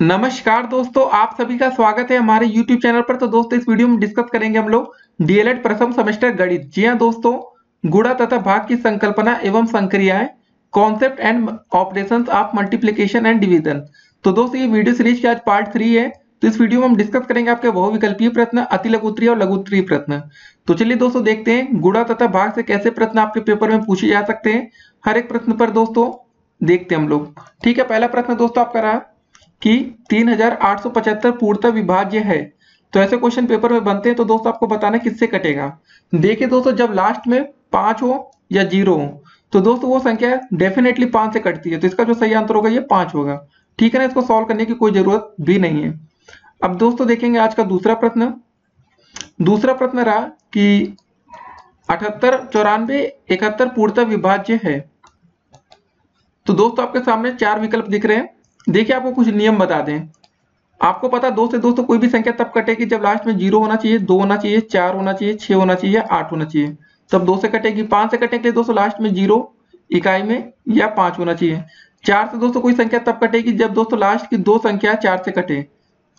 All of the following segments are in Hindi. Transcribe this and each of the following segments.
नमस्कार दोस्तों, आप सभी का स्वागत है हमारे YouTube चैनल पर। तो दोस्तों, इस वीडियो में डिस्कस करेंगे हम लोग डीएलएड प्रथम सेमेस्टर गणित। जी हाँ दोस्तों, गुणा तथा भाग की संकल्पना एवं संक्रियाएं, concept and operations of multiplication and division. तो दोस्तों, ये वीडियो सीरीज की आज पार्ट 3 है। तो इस वीडियो में हम डिस्कस करेंगे आपके बहुविकल्पीय प्रश्न, अति लघुत्तरीय और लघुत्तरीय प्रश्न। तो चलिए दोस्तों, देखते हैं गुणा तथा भाग से कैसे प्रश्न आपके पेपर में पूछे जा सकते हैं। हर एक प्रश्न पर दोस्तों देखते हैं हम लोग। ठीक है, पहला प्रश्न दोस्तों आपका रहा कि 3875 पूर्णतः विभाज्य है। तो ऐसे क्वेश्चन पेपर में बनते हैं। तो दोस्तों, आपको बताना किससे कटेगा। देखिए दोस्तों, जब लास्ट में 5 हो या 0 हो तो दोस्तों वो संख्या डेफिनेटली 5 से कटती है। तो इसका जो सही आंसर होगा ये 5 होगा। ठीक है ना, इसको सॉल्व करने की कोई जरूरत भी नहीं है। अब दोस्तों देखेंगे आज का दूसरा प्रश्न। दूसरा प्रश्न रहा कि 78 94 71 पूर्णतः विभाज्य है। तो दोस्तों, आपके सामने 4 विकल्प दिख रहे हैं। देखिए, आपको कुछ नियम बता दें। आपको पता 2 से दोस्तों कोई भी संख्या तब कटेगी जब लास्ट में 0 होना चाहिए, 2 होना चाहिए, 4 होना चाहिए, 6 होना चाहिए, 8 होना चाहिए, तब 2 से कटेगी। 5 से कटने के लिए दोस्तों लास्ट में 0 इकाई में या 5 होना चाहिए। 4 से दोस्तों कोई संख्या तब कटेगी जब दोस्तों लास्ट की 2 संख्या 4 से कटे।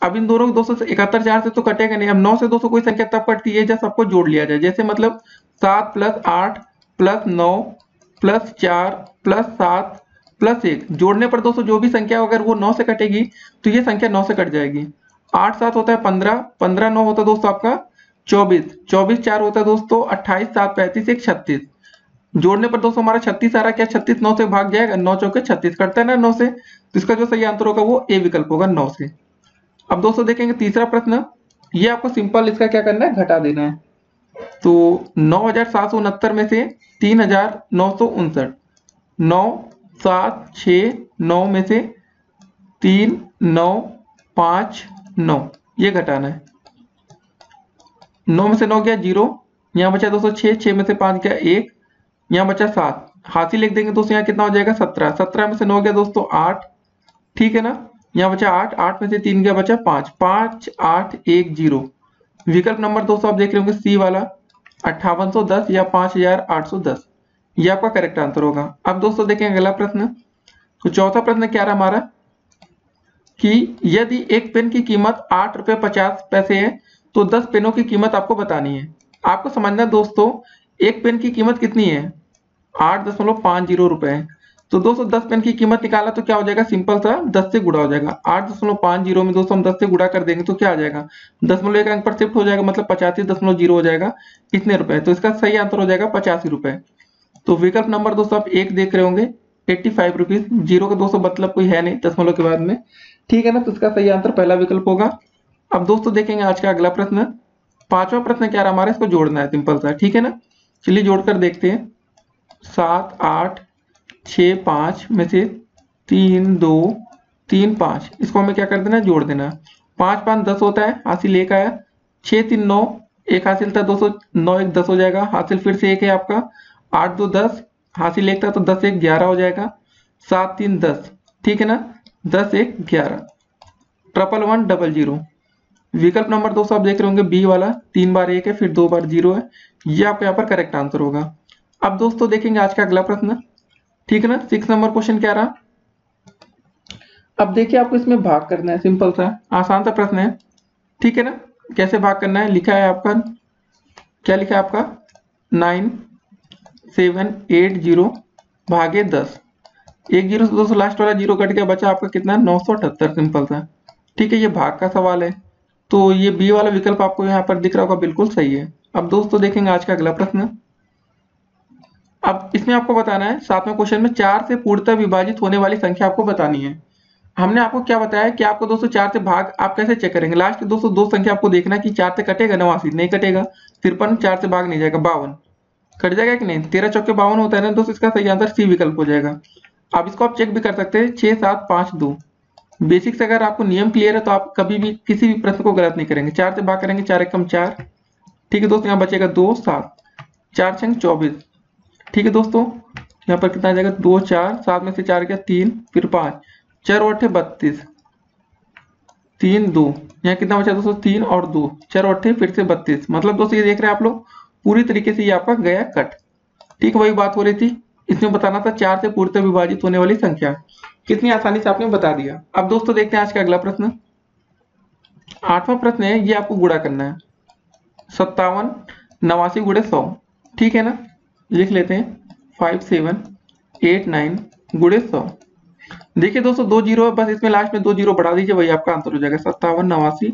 अब इन दोनों दोस्तों से 71 4 से तो कटेगा नहीं। अब 9 से दोस्तों कोई संख्या तब कटती है जब सबको जोड़ लिया जाए। जैसे मतलब 7 + 8 + 9 + 4 + 7 + 1 जोड़ने पर दोस्तों जो भी संख्या अगर वो 9 से कटेगी तो ये संख्या 9 से कट जाएगी। 8 7 होता है 15, 15 9 होता है दोस्तों आपका 24, 24 4 होता है दोस्तों 28, 7 35 1 36। जोड़ने पर दोस्तों हमारा 36 आ रहा है। क्या 36 9 से भाग जाएगा? 9 चौके 36 कटता है ना 9 से। तो इसका जो सही आंसर होगा वो ए विकल्प होगा 9 से। अब दोस्तों देखेंगे तीसरा प्रश्न। ये आपको सिंपल इसका क्या करना है, घटा देना है। तो 9769 में से 3959, 9 7 6 9 में से 3 9 5 9 ये घटाना है। 9 में से 9 गया 0, यहाँ बचा दोस्तों 6, 6 में से 5 गया 1, यहाँ बचा 7। हासिल लिख देंगे दोस्तों, यहाँ कितना हो जाएगा 17, 17 में से 9 गया दोस्तों 8। ठीक है ना, यहाँ बचा 8, 8 में से 3 गया बचा 5, 5 8 1 0। विकल्प नंबर दोस्तों आप देख रहे होंगे सी वाला 5810 या 5810, ये आपका करेक्ट आंसर होगा। अब दोस्तों देखें अगला प्रश्न। तो चौथा प्रश्न क्या रहा हमारा कि यदि एक पेन की कीमत 8 रुपये 50 पैसे है तो 10 पेनों की कीमत आपको बतानी है। आपको समझना दोस्तों, एक पेन की कीमत कितनी है, 8.50 रुपए है। तो दोस्तों 10 पेन की कीमत निकाला तो क्या हो जाएगा, सिंपल सा 10 से गुणा हो जाएगा। 8.50 में दोस्तों हम 10 से गुणा कर देंगे तो क्या आ जाएगा, 10 अंक पर शिफ्ट हो जाएगा, मतलब 85.0 हो जाएगा। कितने रुपए? तो इसका सही आंसर हो जाएगा 85 रुपए। तो विकल्प नंबर दोस्तों आप एक देख रहे होंगे 85 रुपीज। 0 का दोस्तों मतलब कोई है नहीं दशमलव के बाद में। ठीक है ना, तो इसका सही आंसर पहला विकल्प होगा। अब दोस्तों देखेंगे आज का अगला प्रश्न। पांचवा प्रश्न क्या रहा हमारा, इसको जोड़ना है सिंपल सा। ठीक है ना, चलिए जोड़कर देखते हैं। 7 8 6 5 में से 3 2 3 5, इसको हमें क्या कर देना है, जोड़ देना। 5 5 10 होता है, हासिल 1 आया। 6 3 9, एक हासिल था दोस्तों, 9 1 10 हो जाएगा, हासिल फिर से 1 है आपका। 8 2 10, हासिल 1 था तो 10 1 11 हो जाएगा। 7 3 10, ठीक है ना, 10 1 11, 1110। विकल्प नंबर दोस्तों आप देख रहे होंगे बी वाला, 3 बार 1 है फिर 2 बार 0 है, ये आपका यहाँ पर करेक्ट आंसर होगा। अब दोस्तों देखेंगे आज का अगला प्रश्न। ठीक है ना, 6 नंबर क्वेश्चन क्या रहा। अब देखिए आपको इसमें भाग करना है, सिंपल सा आसान सा प्रश्न है। ठीक है ना, कैसे भाग करना है, लिखा है आपका, क्या लिखा है आपका 9780 भागे 10। 1 0 से दोस्तों लास्ट वाला 0 कट गया, बचा आपका कितना 978, सिंपल सा। ठीक है, ये भाग का सवाल है तो ये बी वाला विकल्प आपको यहाँ पर दिख रहा होगा, बिल्कुल सही है। अब दोस्तों देखेंगे आज का अगला प्रश्न। अब इसमें आपको बताना है 7वें क्वेश्चन में 4 से पूर्णतः विभाजित होने वाली संख्या आपको बतानी है। हमने आपको क्या बताया कि आपको दोस्तों 4 से भाग आप कैसे चेक करेंगे। लास्ट दोस्तों 2 संख्या आपको देखना है कि 4 से कटेगा, 89 नहीं कटेगा, 53 4 से भाग नहीं जाएगा, 52 कट जाएगा कि नहीं, 13 चौके 52 होता है ना दोस्तों, इसका सही आंसर सी विकल्प हो जाएगा। अब इसको आप चेक भी कर सकते हैं 6 7 5 2। बेसिक से अगर आपको नियम क्लियर है तो आप कभी भी किसी भी प्रश्न को गलत नहीं करेंगे। 4 से भाग करेंगे, 4 एकम 4, ठीक है दोस्तों, यहाँ बचेगा 2 7, 4 छंग 24। ठीक है दोस्तों, यहाँ पर कितना आ जाएगा 2 4, 7 में से 4 गया 3 फिर 5, 4 8 32, 3 2, यहाँ कितना बचा दोस्तों 3 और 2, 4 8 फिर से 32। मतलब दोस्तों ये देख रहे हैं आप लोग, पूरी तरीके से ये आपका गया कट। ठीक है, वही बात हो रही थी इसमें बताना था 4 से पूर्णतः विभाजित होने वाली संख्या। कितनी आसानी से आपने बता दिया। अब दोस्तों देखते हैं आज का अगला प्रश्न। 8वां प्रश्न है, ये आपको गुणा करना है। 57 89 गुणे 100, ठीक है ना। लिख लेते हैं 5789 गुणे 100। देखिए दोस्तों 2 जीरो है, बस इसमें लास्ट में 2 जीरो बढ़ा दीजिए, वही आपका आंसर हो जाएगा। 57 89,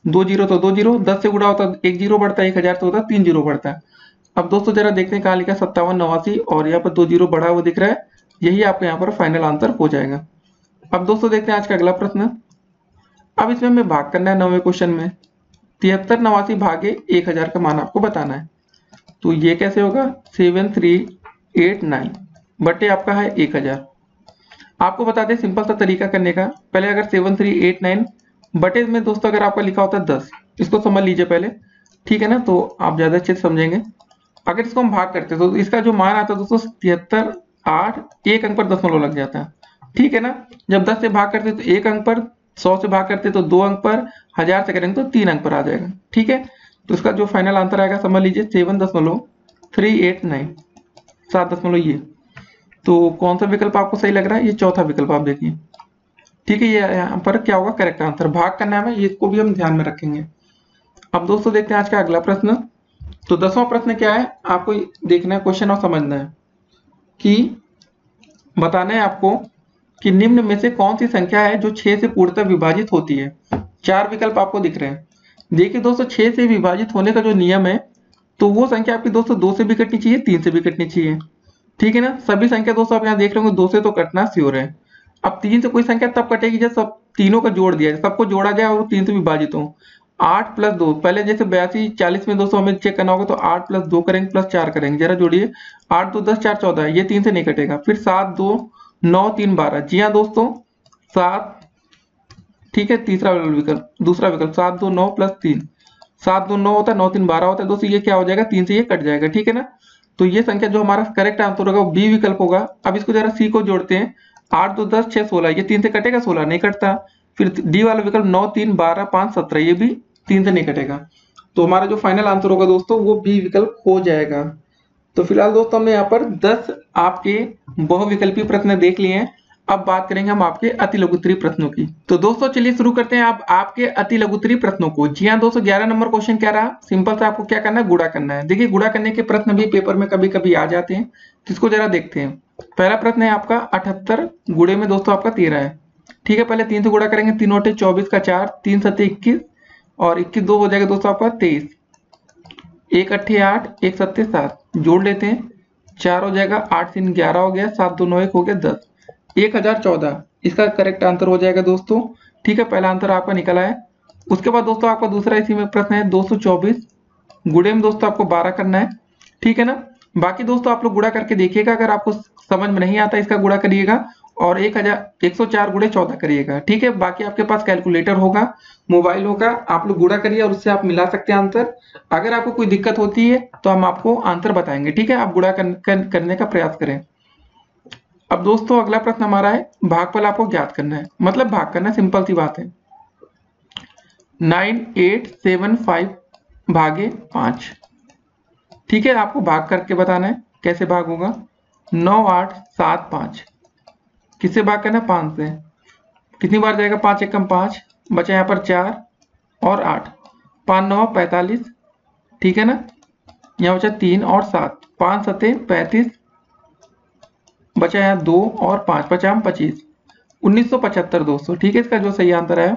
2 जीरो तो 2 जीरो, 10 से गुणा होता है 1 जीरो बढ़ता है, 1000 से होता है 3 जीरो बढ़ता है। अब दोस्तों जरा देखते हैं कहाँ लिखा है 57 89 और यहाँ पर 2 जीरो बढ़ा हुआ दिख रहा है, यही आपका यहाँ पर फाइनल आंसर हो जाएगा। अब दोस्तों देखते हैं आज का अगला प्रश्न। अब इसमें हमें भाग करना है 9वें क्वेश्चन में। 73 89 भागे 1000 का मान आपको बताना है। तो ये कैसे होगा, 7389 बटे आपका है 1000। आपको बता दें सिंपल सा तरीका करने का। पहले अगर 7389 बटे में दोस्तों अगर आपका लिखा होता है 10, इसको समझ लीजिए पहले, ठीक है ना, तो आप ज्यादा अच्छे से समझेंगे। अगर इसको हम भाग करते तो इसका जो मान आता है दोस्तों 73 8, एक अंक पर दशमलव लग जाता है, ठीक है ना। जब 10 से भाग करते तो 1 अंक पर, 100 से भाग करते तो 2 अंक पर, 1000 से करेंगे तो 3 अंक पर आ जाएगा, ठीक है। तो इसका जो फाइनल आंसर आएगा समझ लीजिए 7.389, 7 ये। तो कौन सा विकल्प आपको सही लग रहा है, ये चौथा विकल्प आप देखिए, ठीक है। ये यहाँ पर क्या होगा, करेक्ट आंसर। भाग करना है हमें, इसको भी हम ध्यान में रखेंगे। अब दोस्तों देखते हैं आज का अगला प्रश्न। तो 10वां प्रश्न क्या है, आपको देखना है क्वेश्चन और समझना है कि बताना है आपको कि निम्न में से कौन सी संख्या है जो 6 से पूर्णतः विभाजित होती है। 4 विकल्प आपको दिख रहे हैं। देखिए दोस्तों 6 से विभाजित होने का जो नियम है, तो वो संख्या आपकी दोस्तों 2 से भी कटनी चाहिए, 3 से भी कटनी चाहिए, ठीक है ना। सभी संख्या दोस्तों आप यहाँ देख रहे होंगे 2 से तो कटना श्योर है। अब 3 से कोई संख्या तब कटेगी जब सब तीनों का जोड़ दिया जाए, सबको जोड़ा जाए और 3 से विभाजित हो। 8 + 2, पहले जैसे 82 40 में दोस्तों हमें चेक करना होगा, तो 8 + 2 करेंगे प्लस 4 करेंगे, जरा जोड़िए। 8 2 10 4 14, ये 3 से नहीं कटेगा। फिर 7 2 9 3 12, जी हाँ दोस्तों 7, ठीक है। तीसरा विकल्प, दूसरा विकल्प 7 2 9 + 3, 7 2 9 होता है, 9 3 12 होता है दोस्तों, ये क्या हो जाएगा 3 से ये कट जाएगा, ठीक है ना। तो ये संख्या जो हमारा करेक्ट आंसर होगा वो बी विकल्प होगा। अब इसको जरा सी को जोड़ते हैं। 8 2 10 6 16, ये 3 से कटेगा, 16 नहीं कटता। फिर डी वाला विकल्प 9 3 12 5 17, ये भी 3 से नहीं कटेगा। तो हमारा जो फाइनल आंसर होगा दोस्तों वो बी विकल्प हो जाएगा। तो फिलहाल दोस्तों हमने यहाँ पर 10 आपके बहुविकल्पी प्रश्न देख लिए हैं। अब बात करेंगे हम आपके अति लघुत्तरीय प्रश्नों की। तो दोस्तों चलिए शुरू करते हैं आप आपके अति लघुत्तरीय प्रश्नों को। जी हाँ दोस्तों 11 नंबर क्वेश्चन क्या रहा, सिंपल सा आपको क्या करना है, गुणा करना है। देखिए गुणा करने के प्रश्न भी पेपर में कभी कभी आ जाते हैं, जिसको जरा देखते हैं। पहला प्रश्न है आपका 78 गुणे में दोस्तों आपका 13 है, ठीक है। पहले 3 से गुणा करेंगे, 3 × 24 का 4, 3 × 7 21 और 21 2 हो जाएगा दोस्तों आपका 23, 1 × 8 8, 1 × 7 7, जोड़ लेते हैं 4 हो जाएगा, 8 3 11 हो गया, 7 2 9 1 हो गया 10, 1014 इसका करेक्ट आंसर हो जाएगा दोस्तों, ठीक है। पहला आंसर आपका निकला है। उसके बाद दोस्तों आपका दूसरा इसी में प्रश्न है 224 गुणे में दोस्तों आपको 12 करना है, ठीक है ना। बाकी दोस्तों आप लोग गुणा करके देखिएगा, अगर आपको समझ में नहीं आता इसका गुणा करिएगा और 104 गुणे 14 करिएगा, ठीक है। बाकी आपके पास कैलकुलेटर होगा, मोबाइल होगा, आप लोग गुणा करिए और उससे आप मिला सकते हैं आंसर। अगर आपको कोई दिक्कत होती है तो हम आपको आंसर बताएंगे, ठीक है। आप गुणा करने का प्रयास करें। अब दोस्तों अगला प्रश्न हमारा है भागफल आपको ज्ञात करना है, मतलब भाग करना, सिंपल सी बात है। 9875 भागे 5, ठीक है। आपको भाग करके बताना है कैसे भाग होगा। 9875 किससे भाग करना है, 5 से। कितनी बार जाएगा, 5 एकम 5, बचा यहाँ पर 4 और 8, 5 9 45, ठीक है ना। यहाँ बचा 3 और 7, 5 7 35, बचा यहाँ 2 और 5, 5 25, 1975 दोस्तों, ठीक है। इसका जो सही आंसर है,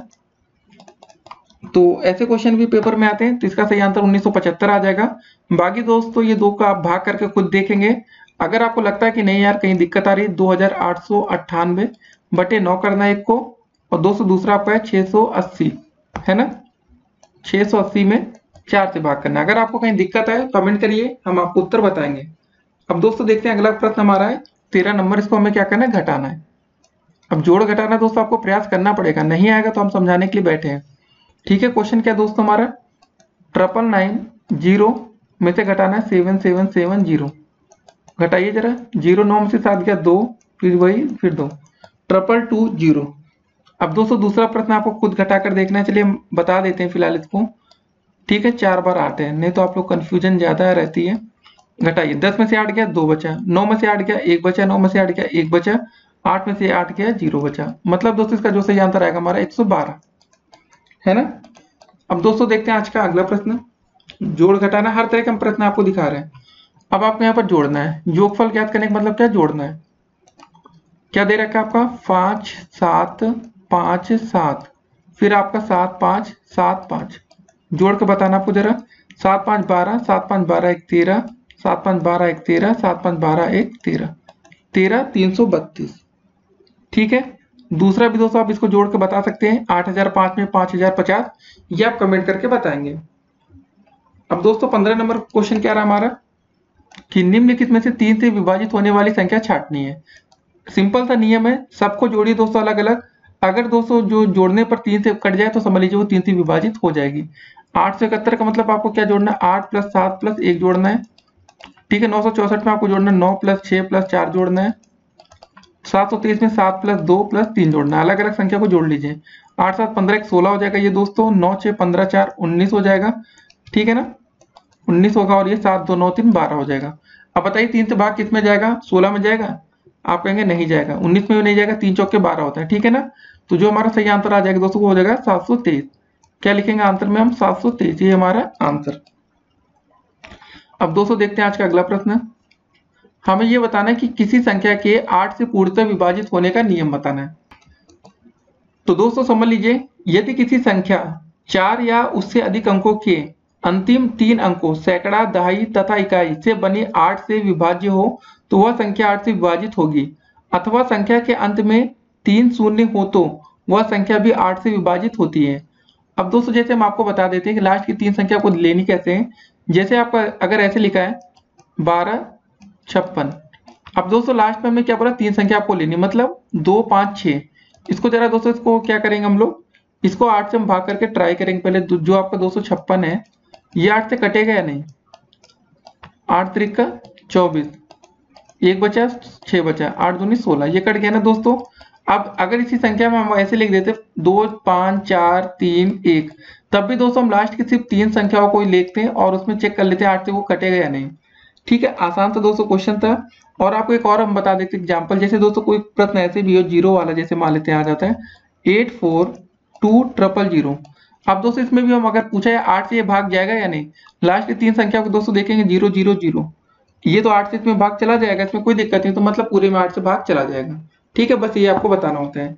तो ऐसे क्वेश्चन भी पेपर में आते हैं, तो इसका सही आंसर 1975 आ जाएगा। बाकी दोस्तों ये दो का आप भाग करके खुद देखेंगे। अगर आपको लगता है कि नहीं यार कहीं दिक्कत आ रही है, 2898 बटे 9 करना है एक को, और दोस्तों दूसरा आपका है 680, है ना। 680 में 4 से भाग करना है। अगर आपको कहीं दिक्कत है कमेंट करिए, हम आपको उत्तर बताएंगे। अब दोस्तों देखते हैं अगला प्रश्न हमारा है 13 नंबर, इसको हमें क्या करना है, घटाना है। अब जोड़ घटाना दोस्तों आपको प्रयास करना पड़ेगा, नहीं आएगा तो हम समझाने के लिए बैठे हैं, ठीक है। क्वेश्चन क्या दोस्तों हमारा 999 में से घटाना है 7770, घटाइए जरा। 0 9 में से 7 गया 2, फिर वही फिर 2, 222 अब दोस्तों दूसरा प्रश्न आपको खुद घटाकर देखना है, चलिए हम बता देते हैं फिलहाल इसको, ठीक है। 4 बार 8 है, नहीं तो आप लोग कंफ्यूजन ज्यादा रहती है। घटाइए, 10 में से 8 गया 2 बचा, 9 में से 8 गया 1 बचा, 9 में से 8 गया 1 बचा, 8 में से 8 गया 0 बचा। मतलब दोस्तों इसका जो सही आंसर आएगा हमारा 112 है ना। अब दोस्तों देखते हैं आज का अगला प्रश्न। जोड़ घटाना हर तरह के हम प्रश्न आपको दिखा रहे हैं। अब आपको यहाँ पर जोड़ना है, योगफल ज्ञात करने का मतलब क्या, जोड़ना है। क्या दे रखा है आपका 5 7 5 7, फिर आपका 7 5 7 5, जोड़ के बताना आपको जरा। 7 5 12, 7 5 12 1 13, 7 5 12 1 13, 7 5 12 1 13, 13 332। ठीक है, दूसरा भी दोस्तों आप इसको जोड़ के बता सकते हैं, 8005 में 5050, ये आप कमेंट करके बताएंगे। अब दोस्तों 15 नंबर क्वेश्चन क्या रहा हमारा कि निम्नलिखित में से 3 से विभाजित होने वाली संख्या छांटनी है। सिंपल सा नियम है, सबको जोड़िए दोस्तों अलग अलग। अगर दोस्तों जो जोड़ने पर 3 से कट जाए तो समझ लीजिए वो 3 से विभाजित हो जाएगी। 871 का मतलब आपको क्या जोड़ना है, 8 + 7 + 1 जोड़ना है। ठीक है, 964 में आपको जोड़ना है 9 + 6 + 4 जोड़ना है। 723 में 7 + 2 + 3 जोड़ना है। अलग अलग संख्या को जोड़ लीजिए। 8 7 15 1 16 हो जाएगा ये दोस्तों, 9 6 15 4 19 हो जाएगा। ठीक है ना, 19 होगा, और ये 7 2 9 3 12 हो जाएगा। अब बताइए 3 से भाग किस में जाएगा, 16 में जाएगा। आप कहेंगे नहीं जाएगा, 19 में भी नहीं जाएगा, 3 चौके 12 होता है। ठीक है ना, तो जो हमारा सही आंसर आ जाएगा दोस्तों वो हो जाएगा 723। क्या लिखेंगे आंसर में हम, 723, ये हमारा आंसर। अब दोस्तों देखते हैं आज का अगला प्रश्न। हमें ये बताना है कि किसी संख्या के 8 से पूर्णतः विभाजित होने का नियम बताना है। तो दोस्तों समझ लीजिए, यदि किसी संख्या 4 या उससे अधिक अंकों के अंतिम 3 अंकों सैकड़ा, दहाई तथा इकाई से बनी 8 से विभाज्य हो तो वह संख्या 8 से विभाजित होगी, अथवा संख्या के अंत में 3 शून्य हो तो वह संख्या भी 8 से विभाजित होती है। अब दोस्तों जैसे हम आपको बता देते हैं कि लास्ट की 3 संख्या को लेनी कैसे है। जैसे आपका अगर ऐसे लिखा है 12 56, अब दोस्तों लास्ट में हमने क्या बोला, 3 संख्या आपको लेनी, मतलब 2 5 6। इसको जरा दोस्तों इसको क्या करेंगे हम लोग, इसको 8 से हम भाग करके ट्राई करेंगे। पहले जो आपका 256 है ये 8 से कटेगा या नहीं, 8 3 का 24, 1 बचा 6 बचा, 8 दूनी 16, ये कट गया ना दोस्तों। अब अगर इसी संख्या में हम ऐसे लिख देते 2 5 4 3 1, तब भी दोस्तों हम लास्ट की सिर्फ 3 संख्याओं को ही लिखते हैं और उसमें चेक कर लेते हैं 8 से वो कटेगा या नहीं। ठीक है, आसान सा दोस्तों क्वेश्चन था। और आपको एक और हम बता देते एग्जाम्पल, जैसे दोस्तों कोई प्रश्न ऐसे भी हो जीरो वाला, जैसे मान लेते हैं आ जाता है 842000। अब दोस्तों इसमें भी हम अगर पूछा है 8 से ये भाग जाएगा या नहीं, लास्ट की 3 संख्या को दोस्तों देखेंगे 0 0 0, ये तो 8 से इसमें भाग चला जाएगा, इसमें कोई दिक्कत नहीं, तो मतलब पूरे में 8 से भाग चला जाएगा। ठीक है, बस ये आपको बताना होता है।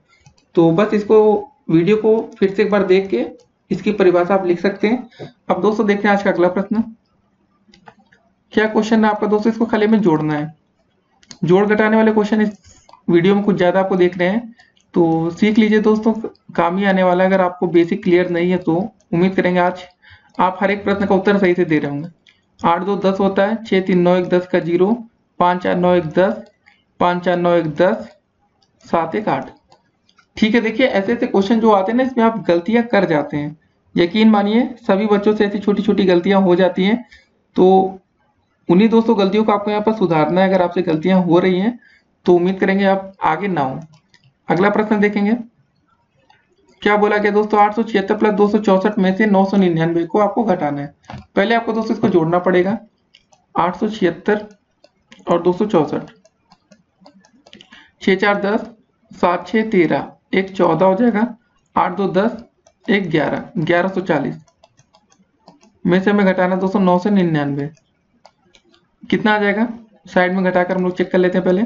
तो बस इसको वीडियो को फिर से एक बार देख के इसकी परिभाषा आप लिख सकते हैं। अब दोस्तों देखते हैं आज का अगला प्रश्न। क्या क्वेश्चन है आपका दोस्तों, इसको खाली में जोड़ना है। जोड़ घटाने वाले क्वेश्चन इस वीडियो में कुछ ज्यादा आपको देख रहे हैं तो सीख लीजिए दोस्तों, काम ही आने वाला है। अगर आपको बेसिक क्लियर नहीं है तो उम्मीद करेंगे आज आप हर एक प्रश्न का उत्तर सही से दे रहे होंगे। 8 2 10 होता है, 6 3 9 1 10 का 0, 5 4 9 1 10, 5 4 9 1 10, 7 1 8। ठीक है, देखिए ऐसे ऐसे क्वेश्चन जो आते हैं ना इसमें आप गलतियां कर जाते हैं, यकीन मानिए सभी बच्चों से ऐसी छोटी छोटी गलतियां हो जाती हैं। तो उन्हीं दोस्तों गलतियों को आपको यहाँ पर सुधारना है। अगर आपसे गलतियां हो रही हैं तो उम्मीद करेंगे आप आगे ना हो। अगला प्रश्न देखेंगे, क्या बोला गया दोस्तों, 876 + 264 में से 999 को आपको घटाना है। पहले आपको दोस्तों इसको जोड़ना पड़ेगा, 876 और 264, 6 4 10, 7 6 13, 1 14 हो जाएगा, 8 2 10, 1 11, 1140 में से हमें घटाना दोस्तों 999, कितना आ जाएगा, साइड में घटाकर हम लोग चेक कर लेते हैं पहले।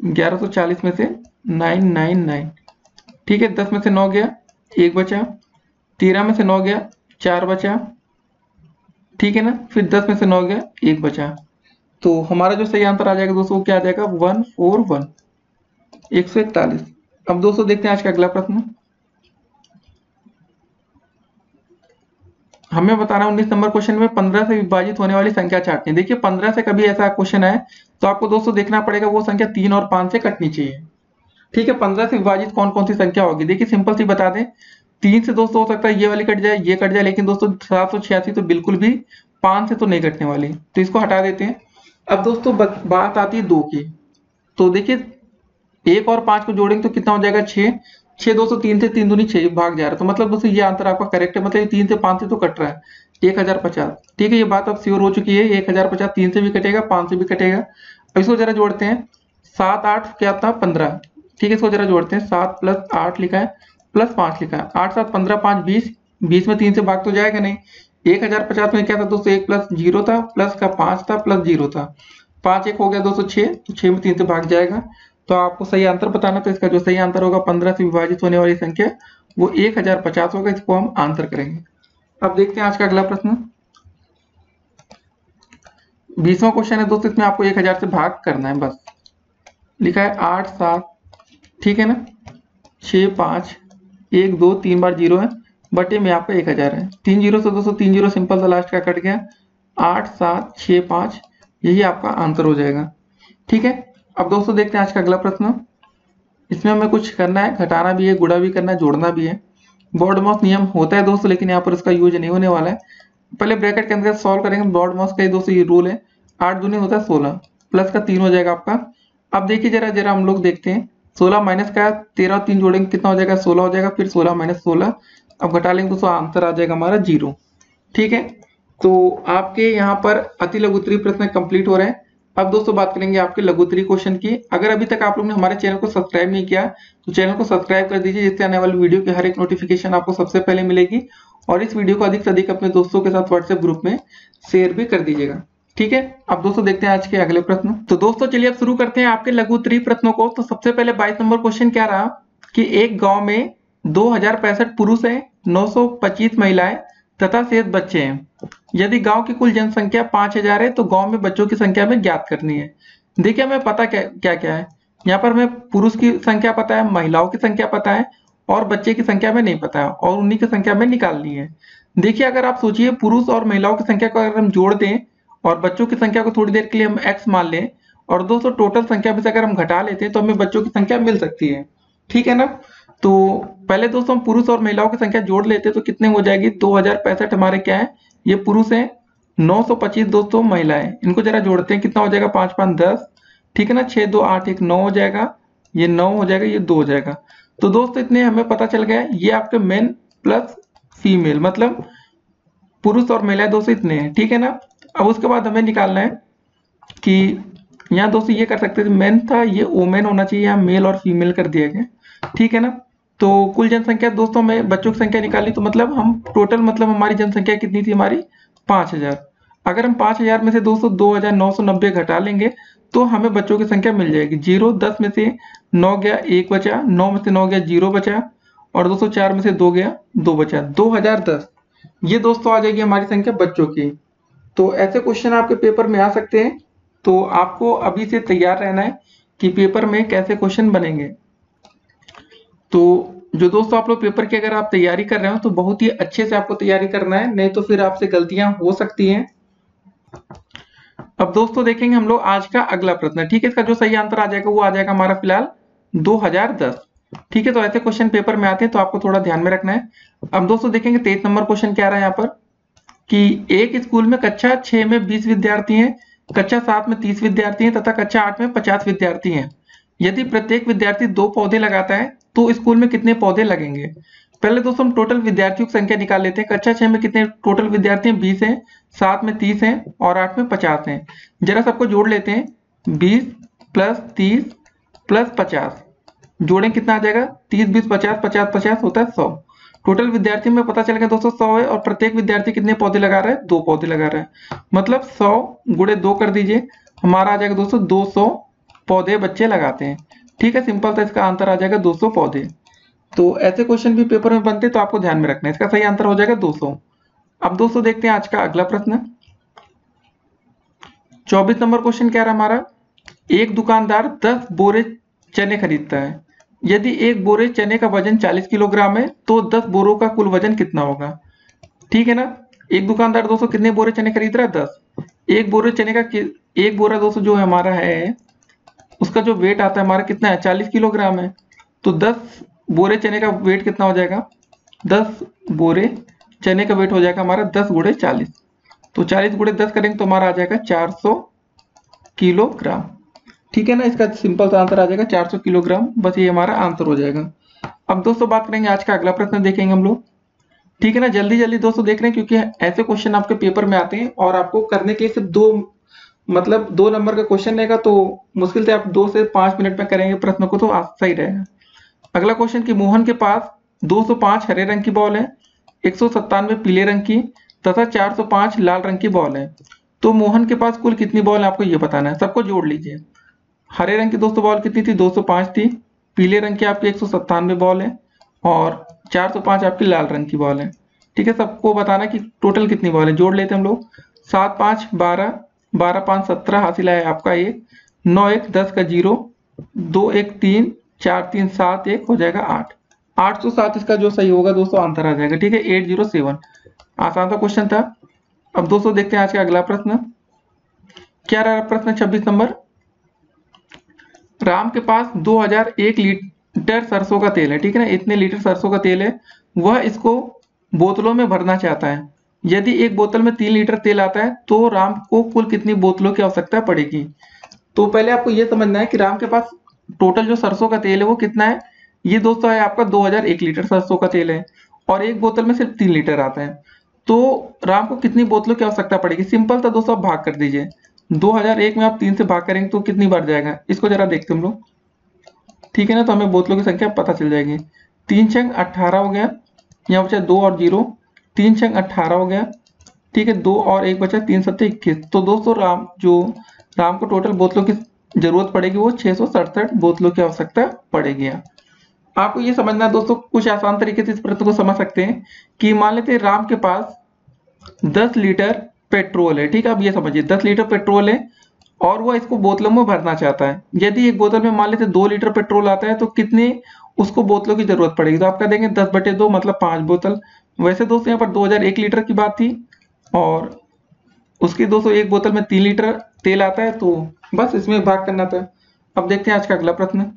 1140 में से 999, ठीक है, 10 में से 9 गया 1 बचा, 13 में से 9 गया 4 बचा, ठीक है ना, फिर 10 में से 9 गया 1 बचा। तो हमारा जो सही आंसर आ जाएगा दोस्तों वो क्या आ जाएगा, 141, 141। अब दोस्तों देखते हैं आज का अगला प्रश्न। हमें बताना 19 नंबर क्वेश्चन में 15 से विभाजित होने वाली संख्या छांटनी। देखिए 15 से कभी ऐसा क्वेश्चन है तो आपको दोस्तों देखना पड़ेगा वो संख्या 3 और 5 से कटनी चाहिए। ठीक है, 15 से विभाजित कौन कौन सी संख्या होगी, देखिए सिंपल सी बता दें, 3 से दोस्तों हो सकता है ये वाली कट जाए, ये कट जाए, लेकिन दोस्तों 786 तो बिल्कुल भी 5 से तो नहीं कटने वाली, तो इसको हटा देते हैं। अब दोस्तों बात आती है 2 की, तो देखिए 1 और 5 को जोड़ेंगे तो कितना हो जाएगा 6, 6 200 3 से 3 दूनी 6 भाग जा रहा है, तो मतलब दोस्तों ये आंसर आपका करेक्ट है। मतलब 3 से 5 से तो कट रहा है 1050। ठीक है, ये बात अब श्योर हो चुकी है। 1050 3 से भी कटेगा, 5 से भी कटेगा। अब इसको जरा जोड़ते हैं। 7 8 क्या था 15। ठीक है, इसको जरा जोड़ते हैं। 7 + 8 लिखा है प्लस 5 लिखा है। 8 7 15 5 20, 20 में 3 से भाग तो जाएगा नहीं। 1050 में क्या था दोस्तों, 1 + 0 था, प्लस का 5 था, प्लस 0 था। 5 1 हो गया दोस्तों 6, तो 6 में 3 से भाग जाएगा। तो आपको सही आंसर बताना, तो इसका जो सही आंसर होगा 15 से विभाजित होने वाली संख्या वो 1050 होगा। इसको हम आंसर करेंगे। अब देखते हैं आज का अगला प्रश्न। 20वां क्वेश्चन है दोस्तों, इसमें आपको 1000 से भाग करना है बस। लिखा है 8 7, ठीक है ना, 6 5 1 2 3 बार 0 है, बटे में आपका 1000 है। 3 0 से दोस्तों 3 0 सिंपल सा लास्ट का कट गया। 8 7 6 5, यही आपका आंसर हो जाएगा। ठीक है, अब दोस्तों देखते हैं आज का अगला प्रश्न। इसमें हमें कुछ करना है, घटाना भी है, गुणा भी करना है, जोड़ना भी है। बॉड मास नियम होता है दोस्तों, लेकिन यहाँ पर इसका यूज नहीं होने वाला है। पहले ब्रैकेट के अंदर सॉल्व करेंगे। बॉड मास का दोस्तों ये रूल है, 8 दूनी होता है 16, प्लस का 3 हो जाएगा आपका। अब देखिए जरा जरा हम लोग देखते हैं। 16 माइनस का 13 और 3 जोड़ेंगे कितना हो जाएगा, 16 हो जाएगा। फिर 16 - 16, अब घटा लेंगे दोस्तों, आंसर आ जाएगा हमारा 0। ठीक है, तो आपके यहाँ पर अति लघु उत्तरीय प्रश्न कंप्लीट हो रहे हैं। अब दोस्तों बात करेंगे आपके लघु उत्तरीय क्वेश्चन की। अगर अभी तक आप लोग ने हमारे चैनल को सब्सक्राइब नहीं किया तो चैनल को सब्सक्राइब कर दीजिए, जिससे आने वाली वीडियो की हर एक नोटिफिकेशन आपको सबसे पहले मिलेगी। और इस वीडियो को अधिक से अधिक अपने दोस्तों के साथ व्हाट्सएप ग्रुप में शेयर भी कर दीजिएगा। ठीक है, अब दोस्तों देखते हैं आज के अगले प्रश्न। तो दोस्तों चलिए अब शुरू करते हैं आपके लघु उत्तरीय प्रश्नों को। तो सबसे पहले 22 नंबर क्वेश्चन क्या रहा कि एक गांव में 2065 पुरुष है, 925 महिलाएं तथा शेष बच्चे हैं। यदि गांव की कुल जनसंख्या 5000 है तो गांव में बच्चों की संख्या हमें ज्ञात करनी है। देखिए हमें पता क्या क्या है। यहाँ पर हमें पुरुष की संख्या पता है, महिलाओं की संख्या पता है, और बच्चे की संख्या में नहीं पता है, और उन्हीं की संख्या में निकालनी है। देखिए अगर आप सोचिए, पुरुष और महिलाओं की संख्या को अगर हम जोड़ दें और बच्चों की संख्या को थोड़ी देर के लिए हम x मान लें, और दोस्तों टोटल संख्या में से अगर हम घटा लेते हैं तो हमें बच्चों की संख्या मिल सकती है। ठीक है ना। तो पहले दोस्तों हम पुरुष और महिलाओं की संख्या जोड़ लेते हैं तो कितने हो जाएगी, 2065 हमारे क्या है, ये पुरुष है, 925 दोस्तों महिलाएं। इनको जरा जोड़ते हैं, कितना हो जाएगा, 5 5 10, ठीक है ना, 6 2 8 1 9 हो जाएगा, ये 9 हो जाएगा, ये 2 हो जाएगा। तो दोस्तों इतने हमें पता चल गया, ये आपके मेन प्लस फीमेल, मतलब पुरुष और महिलाएं दोस्तों इतने हैं। ठीक है ना। अब उसके बाद हमें निकालना है कि यहाँ दोस्तों ये कर सकते थे, मेन था, ये वोमेन होना चाहिए, यहाँ मेल और फीमेल कर दिया गया। ठीक है ना। तो कुल जनसंख्या दोस्तों में बच्चों की संख्या निकाली, तो मतलब हम टोटल, मतलब हमारी जनसंख्या कितनी थी, हमारी 5000। अगर हम 5000 में से दोस्तों 2990 घटा लेंगे तो हमें बच्चों की संख्या मिल जाएगी। 0 10 में से 9 गया, 1 बचा, 9 में से 9 गया, 0 बचा, और दोस्तों 4 में से 2 गया, 2 बचा, 2010। ये दोस्तों आ जाएगी हमारी संख्या बच्चों की। तो ऐसे क्वेश्चन आपके पेपर में आ सकते हैं, तो आपको अभी से तैयार रहना है कि पेपर में कैसे क्वेश्चन बनेंगे। तो जो दोस्तों आप लोग पेपर की अगर आप तैयारी कर रहे हो तो बहुत ही अच्छे से आपको तैयारी करना है, नहीं तो फिर आपसे गलतियां हो सकती हैं। अब दोस्तों देखेंगे हम लोग आज का अगला प्रश्न। ठीक है, इसका जो सही आंसर आ जाएगा वो आ जाएगा हमारा फिलहाल 2010। ठीक है, तो ऐसे क्वेश्चन पेपर में आते हैं तो आपको थोड़ा ध्यान में रखना है। अब दोस्तों देखेंगे 23 नंबर क्वेश्चन क्या रहा है यहाँ पर कि एक स्कूल में कक्षा 6 में 20 विद्यार्थी हैं, कक्षा 7 में 30 विद्यार्थी हैं तथा कक्षा 8 में 50 विद्यार्थी हैं। यदि प्रत्येक विद्यार्थी 2 पौधे लगाता है तो स्कूल में कितने पौधे लगेंगे। पहले दोस्तों हम टोटल विद्यार्थियों की संख्या निकाल लेते हैं। कक्षा 6 में कितने टोटल विद्यार्थी हैं, 20 हैं, 7 में 30 हैं, और 8 में 50 हैं। जरा सबको जोड़ लेते हैं, 20 + 30 + 50, जोड़ें कितना आ जाएगा, 30 20 50 50 50 होता है 100। टोटल विद्यार्थी में पता चल गया दोस्तों 100 है, और प्रत्येक विद्यार्थी कितने पौधे लगा रहा है, 2 पौधे लगा रहा है, मतलब 100 × 2 कर दीजिए, हमारा आ जाएगा दोस्तों 200 पौधे बच्चे लगाते हैं। ठीक है, सिंपल था, इसका आंसर आ जाएगा 200 पौधे। तो ऐसे क्वेश्चन भी पेपर में बनते तो आपको ध्यान में रखना है, इसका सही आंसर हो जाएगा 200। अब दोस्तों देखते हैं आज का अगला प्रश्न। 24 नंबर क्वेश्चन क्या रहा हमारा, एक दुकानदार 10 बोरे चने खरीदता है। यदि एक बोरे चने का वजन 40 किलोग्राम है तो 10 बोरों का कुल वजन कितना होगा। ठीक है ना। एक दुकानदार दोस्तों कितने बोरे चने खरीद रहा है, 10। एक बोरे चने का एक बोरा दोस्तों जो हमारा है उसका जो वेट आता है हमारा कितना है, 40 किलोग्राम है। तो 10 बोरे चने का वेट कितना हो जाएगा, 10 बोरे चने का वेट हो जाएगा हमारा 10 × 40। तो 40 × 10 करेंगे तो हमारा आ जाएगा 400 किलोग्राम। ठीक है ना, इसका सिंपल सा आंसर आ जाएगा 400 किलोग्राम, बस ये हमारा आंसर हो जाएगा। अब दोस्तों बात करेंगे आज का अगला प्रश्न देखेंगे हम लोग, ठीक है ना। जल्दी जल्दी दोस्तों देख रहे हैं क्योंकि ऐसे क्वेश्चन आपके पेपर में आते हैं और आपको करने के लिए सिर्फ दो नंबर का क्वेश्चन रहेगा, तो मुश्किल से आप 2 से 5 मिनट में करेंगे प्रश्न को तो सही रहेगा। अगला क्वेश्चन कि मोहन के पास 205 हरे रंग की बॉल है, 197 पीले रंग की तथा 405 लाल रंग की बॉल है। तो मोहन के पास कुल कितनी बॉल है आपको ये बताना है। सबको जोड़ लीजिए। हरे रंग की दोस्तों बॉल कितनी थी, 205 थी। पीले रंग की आपकी 197 बॉल है और 405 आपकी लाल रंग की बॉल है। ठीक है, सबको बताना कि टोटल कितनी बॉल है। जोड़ लेते हैं हम लोग। 7 5 12, 12 5 17 हासिल है आपका 1, 9 1 10 का 0, 2 1 3, 4 3 7 1 हो जाएगा 8, 807 इसका जो सही होगा दोस्तों आंसर आ जाएगा। ठीक है, 807। आसान सा क्वेश्चन था। अब दोस्तों देखते हैं आज का अगला प्रश्न। क्या रहा प्रश्न 26 नंबर। राम के पास 2001 लीटर सरसों का तेल है, ठीक है ना, इतने लीटर सरसों का तेल है। वह इसको बोतलों में भरना चाहता है। यदि एक बोतल में 3 लीटर तेल आता है तो राम को कुल कितनी बोतलों की आवश्यकता पड़ेगी। तो पहले आपको यह समझना है कि राम के पास टोटल जो सरसों का तेल है वो कितना है। ये दोस्तों है आपका 2001 लीटर सरसों का तेल है और एक बोतल में सिर्फ 3 लीटर आता है। तो राम को कितनी बोतलों की आवश्यकता पड़ेगी। सिंपल था दोस्तों, आप भाग कर दीजिए। 2001 में आप 3 से भाग करेंगे तो कितनी बार जाएगा, इसको जरा देखते हम लोग। ठीक है ना, तो हमें बोतलों की संख्या पता चल जाएगी। 3 छंग 18 हो गया, यहाँ बचा 2 और 0, 3 छंग 18 हो गया। ठीक है, 2 और 1 बचा, 3 7 21। तो दोस्तों राम को टोटल बोतलों की जरूरत पड़ेगी वो 667 बोतलों की आवश्यकता पड़ेगी। आपको ये समझना है दोस्तों, कुछ आसान तरीके से इस प्रश्न को समझ सकते हैं कि मान लेते हैं राम के पास 10 लीटर पेट्रोल है। ठीक है, अब ये समझिए 10 लीटर पेट्रोल है और वो इसको बोतलों में भरना चाहता है। यदि एक बोतल में मान लेते 2 लीटर पेट्रोल आता है तो कितने उसको बोतलों की जरूरत पड़ेगी। तो आप कह देंगे 10/2 मतलब 5 बोतल। वैसे दोस्तों यहाँ पर 2001 लीटर की बात थी और उसकी दोस्तों एक बोतल में 3 लीटर तेल आता है, तो बस इसमें भाग करना था। अब देखते हैं आज का अगला प्रश्न।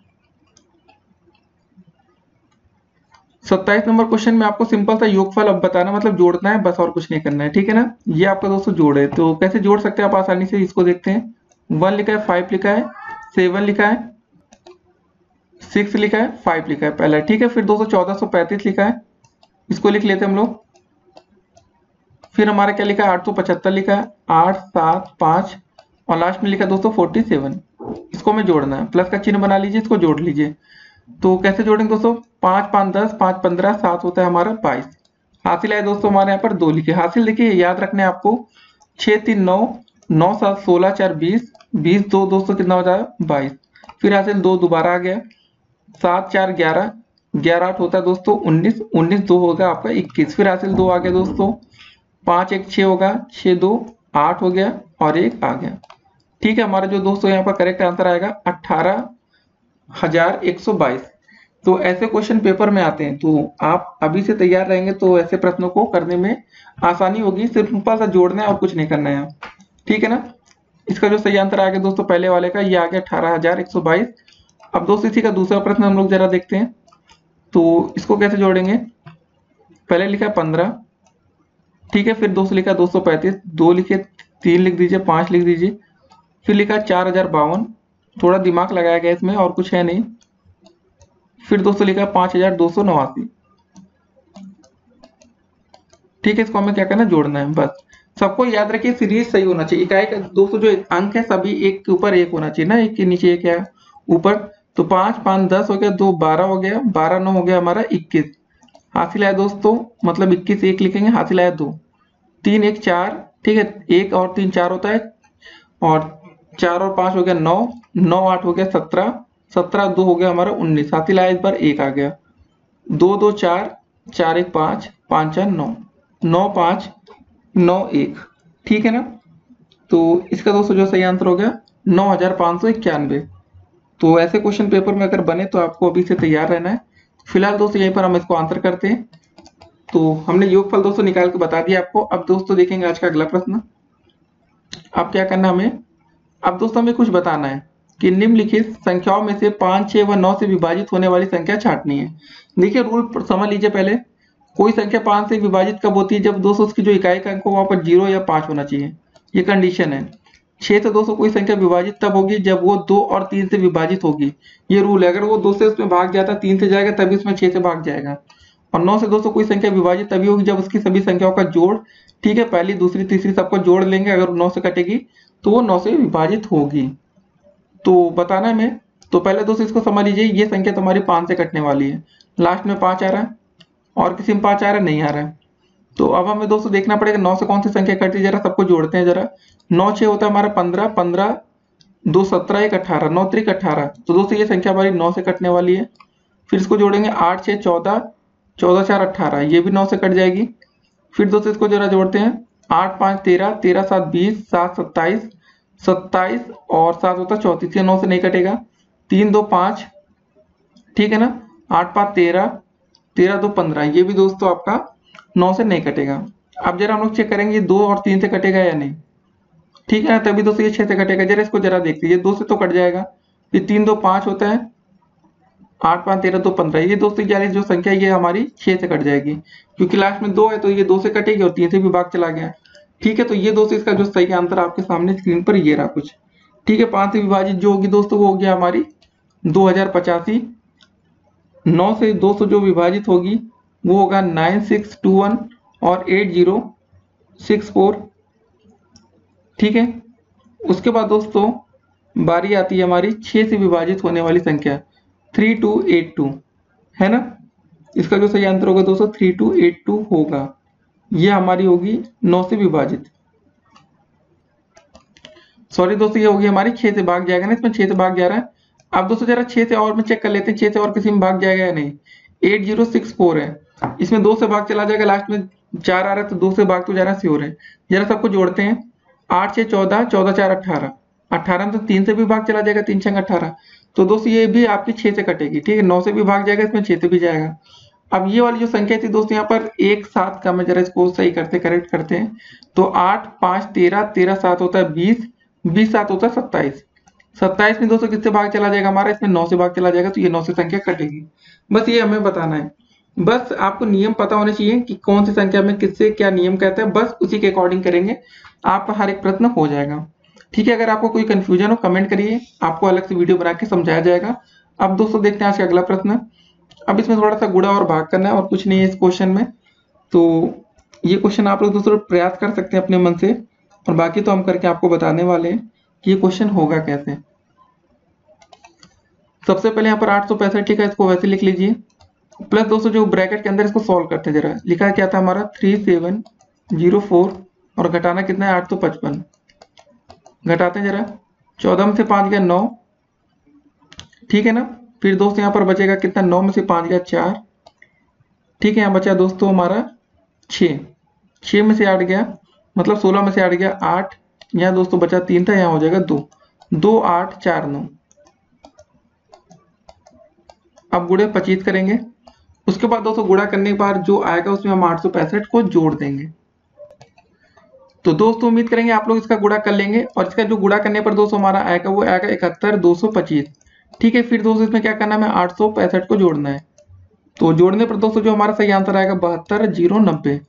27 नंबर क्वेश्चन में आपको सिंपल सा योगफल अब बताना, मतलब जोड़ना है बस, और कुछ नहीं करना है। ठीक है ना, ये आपका दोस्तों जोड़ है। तो कैसे जोड़ सकते हैं आप आसानी से, इसको देखते हैं। 1 लिखा है, 5 लिखा है, 7 लिखा है, 6 लिखा है, 5 लिखा है पहला। ठीक है, फिर दोस्तों 1435 लिखा है, इसको लिख लेते हैं हम लोग। फिर हमारा क्या लिखा है, 875 लिखा है, 8 7 5 और लास्ट में लिखा दोस्तों 47। इसको हमें जोड़ना है, प्लस का चिन्ह बना लीजिए, इसको जोड़ लीजिए। तो कैसे जोड़ेंगे दोस्तों, 5 5 10, 5 15, 7 होता है हमारा 22। हासिल है दोस्तों हमारे यहाँ पर 2 लिखे। हासिल देखिए याद रखने आपको, 6 3 9, 9 7 16 4 20, 20 2 दोस्तों कितना हो जाएगा 22। फिर हासिल 2 दोबारा आ गया, 7 4 11, 11 8 होता है दोस्तों 19, 19 2 होगा आपका 21। फिर हासिल 2 आ गया दोस्तों, 5 1 6 होगा, 6 2 8 हो गया और 1 आ गया। ठीक है, हमारा जो दोस्तों यहाँ पर करेक्ट आंसर आएगा 18,122। तो ऐसे क्वेश्चन पेपर में आते हैं, तो आप अभी से तैयार रहेंगे तो ऐसे प्रश्नों को करने में आसानी होगी। सिंपल सा जोड़ना है और कुछ नहीं करना है। ठीक है ना, इसका जो सही आंसर आ गया दोस्तों पहले वाले का, ये आ गया 18,122। अब दोस्तों इसी का दूसरा प्रश्न हम लोग जरा देखते हैं। तो इसको कैसे जोड़ेंगे, पहले लिखा 15, ठीक है, फिर दोस्तों लिखा 235, 2 लिखे, 3 लिख दीजिए, 5 लिख दीजिए, फिर लिखा 4052, थोड़ा दिमाग लगाया गया इसमें और कुछ है नहीं। फिर दोस्तों लिखा 5289। ठीक है, इसको हमें क्या करना है, जोड़ना है बस। सबको याद रखिए सीरीज सही होना चाहिए। इकाई का दोस्तों जो अंक है सभी एक के ऊपर एक होना चाहिए ना, एक के नीचे एक है ऊपर। तो 5 5 10 हो गया, 2 12 हो गया, 12 9 हो गया हमारा 21। हासिल आया दोस्तों, मतलब 21 1 लिखेंगे, हासिल आया 2, 3 1 4। ठीक है, 1 और 3 4 होता है, और 4 और 5 हो गया 9, 9 8 हो गया 17, 17 2 हो गया हमारा 19। हासिल आया इस बार 1 आ गया, 2 2 4, 4 1 5, 5 4 9, 9 5 9 1। ठीक है ना, तो इसका दोस्तों जो सही आंसर हो गया 9,591। तो ऐसे क्वेश्चन पेपर में अगर बने तो आपको अभी से तैयार रहना है। फिलहाल दोस्तों यहीं पर हम इसको आंसर करते हैं। तो हमने योगफल दोस्तों निकाल के बता दिया आपको। अब दोस्तों देखेंगे आज का अगला प्रश्न। अब क्या करना हमें, अब दोस्तों हमें कुछ बताना है कि निम्नलिखित संख्याओं में से 5 6 व 9 से विभाजित होने वाली संख्या छांटनी है। देखिए रूल समझ लीजिए पहले। कोई संख्या 5 से विभाजित कब होती है, जब दोस्तों उसकी जो इकाई का अंक हो वहां पर 0 या 5 होना चाहिए, ये कंडीशन है। 6 से दोस्तों कोई संख्या विभाजित तब होगी जब वो 2 और 3 से विभाजित होगी। ये रूल है, अगर वो 2 से उसमें भाग जाता है 3 से जाएगा तभी उसमें 6 से भाग जाएगा। और 9 से दोस्तों कोई संख्या विभाजित तभी होगी जब उसकी सभी संख्याओं का जोड़, ठीक है, पहली दूसरी तीसरी सबको जोड़ लेंगे, अगर 9 से कटेगी तो वो 9 से विभाजित होगी। तो बताना है मैं, तो पहले दोस्तों इसको समझ लीजिए, ये संख्या तुम्हारी 5 से कटने वाली है, लास्ट में 5 आ रहा है और किसी में 5 आ रहा है, नहीं आ रहा है। तो अब हमें दोस्तों देखना पड़ेगा 9 से कौन सी संख्या कटती है, जरा सबको जोड़ते हैं जरा। 9 6 होता है हमारा 15, 15 2 17 1 18, 9 त्रिक 18। तो दोस्तों ये संख्या हमारी 9 से कटने वाली है। फिर इसको जोड़ेंगे 8 6 14, 14 4 18, ये भी 9 से कट जाएगी। फिर दोस्तों इसको जरा जोड़ते हैं, 8 5 13, 13 7 20, 7 27, 27 और 7 होता है 34, ये 9 से नहीं कटेगा। 3 2 5, ठीक है ना, 8 5 13, 13 2 15, ये भी दोस्तों आपका 9 से नहीं कटेगा। अब जरा हम लोग चेक करेंगे 2 और 3 से कटेगा या नहीं, ठीक है ना, तभी दोस्तों ये 6 से कटेगा। जरा इसको जरा देख लीजिए, 2 से तो कट जाएगा, ये 3 2 5 होता है, 8 5 13 2 15, ये दोस्तों यानी जो संख्या ये हमारी 6 से कट जाएगी, क्योंकि लास्ट में 2 है तो ये 2 से कटेगी और 3 से भी भाग चला गया, ठीक है। तो ये दोस्तों इसका जो सही आंसर आपके सामने स्क्रीन पर ये रहा कुछ, ठीक है। 5 से विभाजित जो होगी दोस्तों वो हो गया हमारी 2085। 9 से 200 जो विभाजित होगी वो होगा 9621 और 8064, ठीक है। उसके बाद दोस्तों बारी आती है हमारी 6 से विभाजित होने वाली संख्या 3282, है ना। इसका जो सही आंसर होगा दोस्तों 3282 होगा, ये हमारी होगी 9 से विभाजित। सॉरी दोस्तों, ये होगी हमारी 6 से भाग जाएगा ना, इसमें 6 से भाग जा रहा है। अब दोस्तों जरा 6 से और में चेक कर लेते हैं, 6 से और किसी में भाग जाएगा या नहीं। 8064 है, इसमें 2 से भाग चला जाएगा, लास्ट में 4 आ रहा है तो 2 से भाग तो जा रहा है, श्योर है। जरा सबको जोड़ते हैं, 8 6 14, 14 4 18, 18 में तो 3 से भी भाग चला जाएगा, 3 6 18, तो दोस्तों ये भी आपकी 6 से कटेगी, ठीक है। 9 से भी भाग जाएगा, इसमें 6 से भी जाएगा। अब ये वाली जो संख्या थी दोस्तों यहाँ पर एक साथ का, मैं जरा इसको सही करते करेक्ट करते हैं, तो 8 5 13, 13 7 होता है 20, 20 7 होता है 27, 27 में दोस्तों किससे भाग चला जाएगा हमारा, इसमें 9 से भाग चला जाएगा, तो ये 9 से संख्या कटेगी। बस ये हमें बताना है, बस आपको नियम पता होने चाहिए कि कौन सी संख्या में किससे क्या नियम कहता है, बस उसी के अकॉर्डिंग करेंगे, आपका हर एक प्रश्न हो जाएगा, ठीक है। अगर आपको कोई कंफ्यूजन हो कमेंट करिए, आपको अलग से वीडियो बना के समझाया जाएगा। अब दोस्तों देखते हैं आज का अगला प्रश्न। अब इसमें थोड़ा सा गुणा और भाग करना है और कुछ नहीं है इस क्वेश्चन में, तो ये क्वेश्चन आप लोग दोस्तों प्रयास कर सकते हैं अपने मन से, और बाकी तो हम करके आपको बताने वाले हैं कि ये क्वेश्चन होगा कैसे। सबसे पहले यहाँ पर 865, ठीक है, इसको वैसे लिख लीजिए, प्लस दोस्तों जो ब्रैकेट के अंदर इसको सॉल्व करते हैं, जरा लिखा क्या था हमारा 3704 और घटाना कितना है 855, घटाते हैं जरा, 14 में से 5 गया 9, ठीक है ना। फिर दोस्तों यहाँ पर बचेगा कितना, 9 में से 5 गया 4, ठीक है। यहाँ बचा दोस्तों हमारा 6, 6 में से 8 गया, मतलब 16 में से 8 गया 8, यहाँ दोस्तों बचा 3 था, यहाँ हो जाएगा 2, 2 8 4 9। अब गुणे 25 करेंगे, उसके बाद दोस्तों गुणा करने के बाद जो आएगा उसमें हम 865 को जोड़ देंगे। तो दोस्तों उम्मीद करेंगे आप लोग इसका गुणा कर लेंगे, और इसका जो गुणा करने पर दोस्तों हमारा आएगा वो आएगा 71225, ठीक है। फिर दोस्तों इसमें क्या करना है, हमें 865 को जोड़ना है, तो जोड़ने पर दोस्तों जो हमारा सही आंसर आएगा 72090,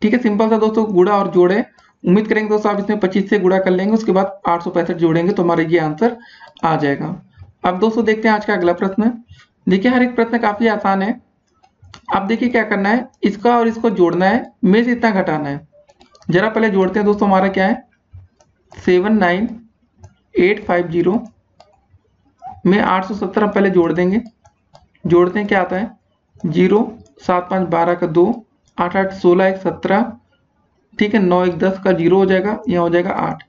ठीक है। सिंपल सा दोस्तों गुणा और जोड़े, उम्मीद करेंगे दोस्तों आप इसमें 25 से गुणा कर लेंगे, उसके बाद 865 जोड़ेंगे तो हमारा ये आंसर आ जाएगा। अब दोस्तों देखते हैं आज का अगला प्रश्न। देखिए हर एक प्रश्न काफी आसान है। अब देखिए क्या करना है, इसका और इसको जोड़ना है, में से इतना घटाना है। जरा पहले जोड़ते हैं दोस्तों, हमारा क्या है 79850 में 870 पहले जोड़ देंगे, जोड़ते हैं क्या आता है 0 7 5 12 का 2, 8 8 16 1 17, ठीक है, 9 1 10 का 0 हो जाएगा, यहाँ हो जाएगा 8,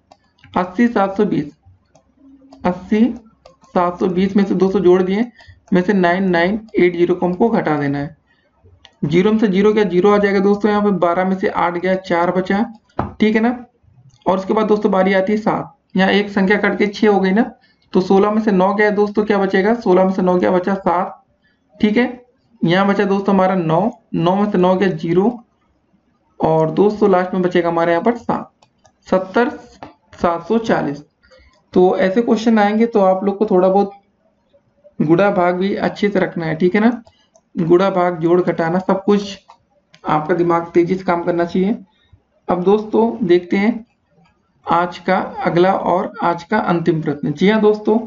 80 720, 80 720 में से 200 जोड़ दिए, में से 9980 को हमको घटा देना है। 0 में से 0 गया 0 आ जाएगा दोस्तों, यहाँ पे 12 में से 8 गया 4 बचा, ठीक है ना। और उसके बाद दोस्तों बारी आती है 7, यहाँ एक संख्या कट के 6 हो गई ना, तो 16 में से 9 गया दोस्तों, क्या बचेगा 16 में से 9 गया बचा 7, ठीक है। यहाँ बचा दोस्तों हमारा 9, 9 में से 9 गया 0, और दोस्तों लास्ट में बचेगा हमारे यहाँ पर 7, 70 740। तो ऐसे क्वेश्चन आएंगे तो आप लोग को थोड़ा बहुत गुणा भाग भी अच्छे से रखना है, ठीक है ना। गुणा भाग जोड़ घटाना सब कुछ आपका दिमाग तेजी से काम करना चाहिए। अब दोस्तों देखते हैं आज का अगला और आज का अंतिम प्रश्न। जी हाँ दोस्तों,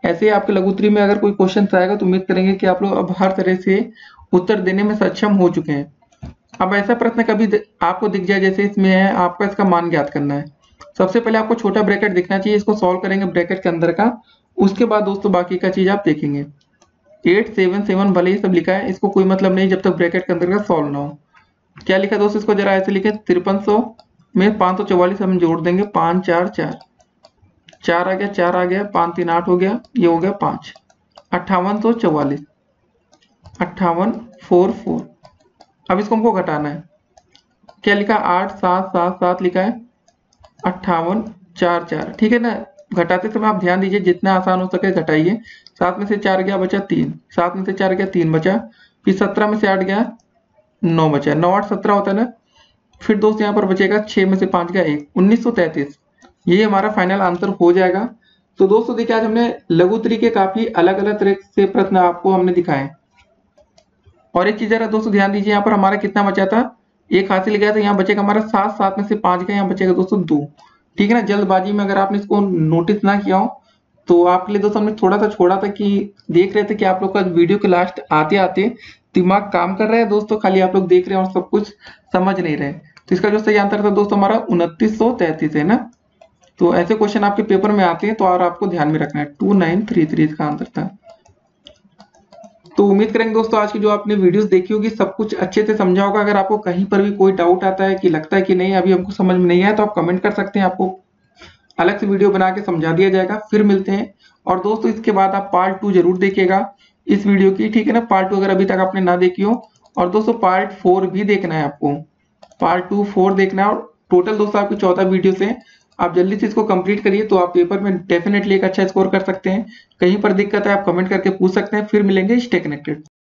ऐसे ही आपके लघु उत्तरी में अगर कोई क्वेश्चन आएगा तो उम्मीद करेंगे कि आप लोग अब हर तरह से उत्तर देने में सक्षम हो चुके हैं। अब ऐसा प्रश्न कभी आपको दिख जाए जैसे इसमें है, आपको इसका मान ज्ञात करना है। सबसे पहले आपको छोटा ब्रैकेट दिखना चाहिए, इसको सॉल्व करेंगे ब्रैकेट के अंदर का। उसके बाद दोस्तों बाकी का चीज आप देखेंगे। 877 भले ही सब लिखा है, इसको कोई मतलब नहीं जब तक ब्रैकेट के अंदर का सॉल्व ना हो। क्या लिखा दोस्तों, इसको जरा ऐसे लिखे 5300 में 544 हम जोड़ देंगे, 5 4 4 4 आ गया, 4 आ गया, 5 3 8 हो गया, ये हो गया 5, 5844, 5844। अब इसको हमको घटाना है। क्या लिखा, 8 7 7 7 लिखा है, 58 4 4, ठीक है ना। घटाते समय आप ध्यान दीजिए, जितना आसान हो सके घटाइए। 7 में से 4 गया बचा 3, 7 में से 4 गया 3 बचा, फिर 17 में से 8 गया 9 बचा, 9 8 17 होता है ना। फिर दोस्त यहाँ पर बचेगा 6 में से 5 गया 1, 1933। ये हमारा फाइनल आंसर हो जाएगा। तो दोस्तों देखिए, आज हमने लघु उत्तरी के काफी अलग अलग तरह से प्रश्न आपको हमने दिखाए। और एक चीज जरा दोस्तों ध्यान दीजिए, यहाँ पर हमारा कितना बचा था, एक हासिल गया, तो यहाँ बचेगा हमारा 7, 7 में से 5 गया, यहाँ बचेगा दोस्तों 2, ठीक है ना। जल्दबाजी में अगर आपने इसको नोटिस ना किया हो तो आपके लिए दोस्तों हमने थोड़ा सा छोड़ा था कि देख रहे थे कि आप लोग का वीडियो के लास्ट आते आते दिमाग काम कर रहा है दोस्तों, खाली आप लोग देख रहे हैं और सब कुछ समझ नहीं रहे। तो इसका जो सही आंसर था दोस्तों हमारा 2933 है ना। तो ऐसे क्वेश्चन आपके पेपर में आते हैं तो और आपको ध्यान में रखना है, 2933 इसका आंसर था। तो उम्मीद करेंगे दोस्तों आज की जो आपने वीडियोस देखी होगी सब कुछ अच्छे से समझा होगा। अगर आपको कहीं पर भी कोई डाउट आता है कि लगता है कि नहीं अभी हमको समझ में नहीं आया, तो आप कमेंट कर सकते हैं, आपको अलग से वीडियो बना के समझा दिया जाएगा। फिर मिलते हैं। और दोस्तों इसके बाद आप पार्ट 2 जरूर देखिएगा इस वीडियो की, ठीक है ना। पार्ट 2 अगर अभी तक आपने ना देखी हो, और दोस्तों पार्ट 4 भी देखना है आपको, पार्ट 2 4 देखना है। और टोटल दोस्तों आपकी 14 वीडियो से आप जल्दी से इसको कंप्लीट करिए, तो आप पेपर में डेफिनेटली एक अच्छा स्कोर कर सकते हैं। कहीं पर दिक्कत है आप कमेंट करके पूछ सकते हैं। फिर मिलेंगे, स्टे कनेक्टेड।